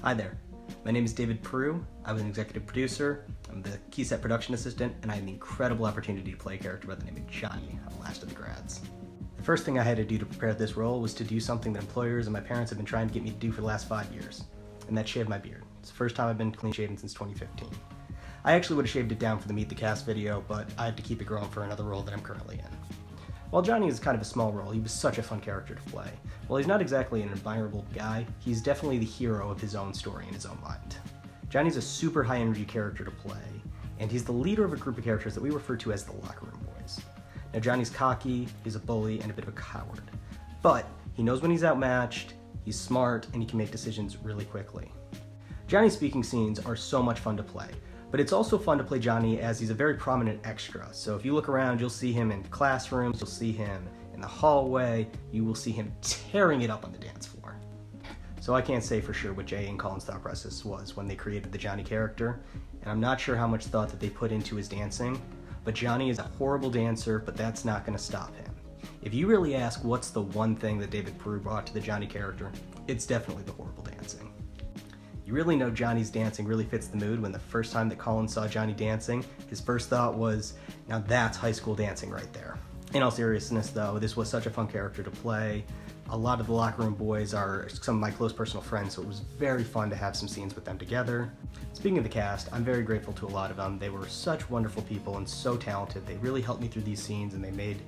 Hi there, my name is David Prue. I was an executive producer, I'm the key set production assistant, and I had the incredible opportunity to play a character by the name of Johnny on Last of the Grads. The first thing I had to do to prepare this role was to do something that employers and my parents have been trying to get me to do for the last 5 years, and that's shave my beard. It's the first time I've been clean shaven since 2015. I actually would have shaved it down for the Meet the Cast video, but I had to keep it growing for another role that I'm currently in. While Johnny is kind of a small role, he was such a fun character to play. While he's not exactly an admirable guy, he's definitely the hero of his own story in his own mind. Johnny's a super high energy character to play, and he's the leader of a group of characters that we refer to as the Locker Room Boys. Now Johnny's cocky, he's a bully, and a bit of a coward. But he knows when he's outmatched, he's smart, and he can make decisions really quickly. Johnny's speaking scenes are so much fun to play. But it's also fun to play Johnny as he's a very prominent extra. So if you look around, you'll see him in classrooms, you'll see him in the hallway, you will see him tearing it up on the dance floor. So I can't say for sure what Jay and Colin's thought process was when they created the Johnny character, and I'm not sure how much thought that they put into his dancing, but Johnny is a horrible dancer, but that's not going to stop him. If you really ask what's the one thing that David Prue brought to the Johnny character, it's definitely the horrible dancing. You really know Johnny's dancing really fits the mood when the first time that Colin saw Johnny dancing, his first thought was, now that's high school dancing right there. In all seriousness though, this was such a fun character to play. A lot of the Locker Room Boys are some of my close personal friends, so it was very fun to have some scenes with them together. Speaking of the cast, I'm very grateful to a lot of them. They were such wonderful people and so talented. They really helped me through these scenes and they made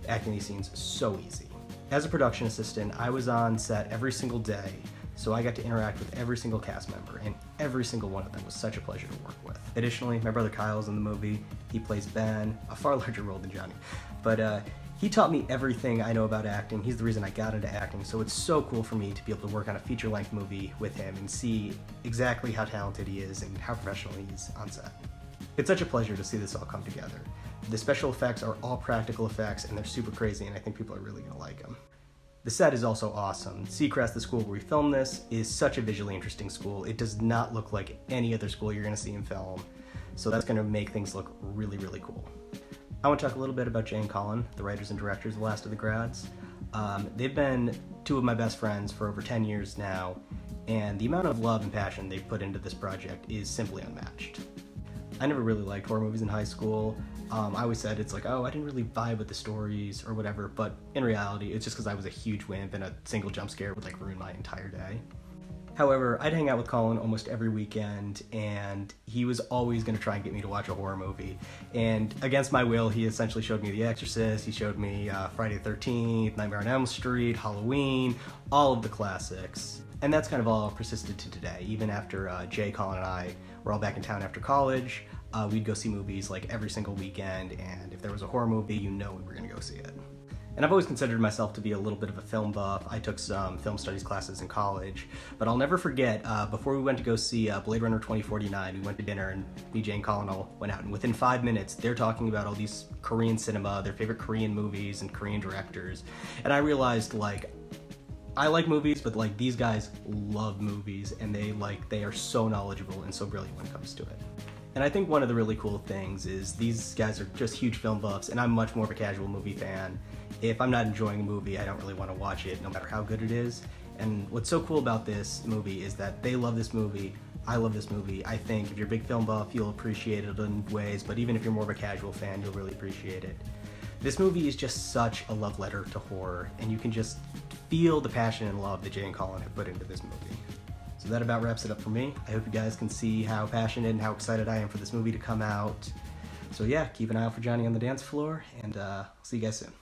acting these scenes so easy. As a production assistant, I was on set every single day, so I got to interact with every single cast member, and every single one of them was such a pleasure to work with. Additionally, my brother Kyle's in the movie. He plays Ben, a far larger role than Johnny. But he taught me everything I know about acting. He's the reason I got into acting, so it's so cool for me to be able to work on a feature-length movie with him and see exactly how talented he is and how professional he is on set. It's such a pleasure to see this all come together. The special effects are all practical effects, and they're super crazy, and I think people are really gonna like them. The set is also awesome. Seacrest, the school where we filmed this, is such a visually interesting school. It does not look like any other school you're gonna see in film, so that's gonna make things look really, really cool. I want to talk a little bit about Jay and Colin, the writers and directors of Last of the Grads. They've been two of my best friends for over 10 years now, and the amount of love and passion they've put into this project is simply unmatched. I never really liked horror movies in high school. I always said it's like, oh, I didn't really vibe with the stories or whatever, but in reality, it's just because I was a huge wimp and a single jump scare would like ruin my entire day. However, I'd hang out with Colin almost every weekend, and he was always going to try and get me to watch a horror movie. And against my will, he essentially showed me The Exorcist, he showed me Friday the 13th, Nightmare on Elm Street, Halloween, all of the classics. And that's kind of all persisted to today. Even after Jay, Colin, and I were all back in town after college, we'd go see movies like every single weekend, and if there was a horror movie, you know we were going to go see it. And I've always considered myself to be a little bit of a film buff. I took some film studies classes in college, but I'll never forget, before we went to go see Blade Runner 2049, we went to dinner and me, Jay, and Colin all went out, and within 5 minutes, they're talking about all these Korean cinema, their favorite Korean movies and Korean directors, and I realized, like, I like movies, but like these guys love movies, and they are so knowledgeable and so brilliant when it comes to it. And I think one of the really cool things is these guys are just huge film buffs, and I'm much more of a casual movie fan. If I'm not enjoying a movie, I don't really want to watch it, no matter how good it is. And what's so cool about this movie is that they love this movie, I love this movie. I think if you're a big film buff, you'll appreciate it in ways, but even if you're more of a casual fan, you'll really appreciate it. This movie is just such a love letter to horror, and you can just feel the passion and love that Jay and Colin have put into this movie. So that about wraps it up for me. I hope you guys can see how passionate and how excited I am for this movie to come out. So yeah, keep an eye out for Johnny on the dance floor, and I'll see you guys soon.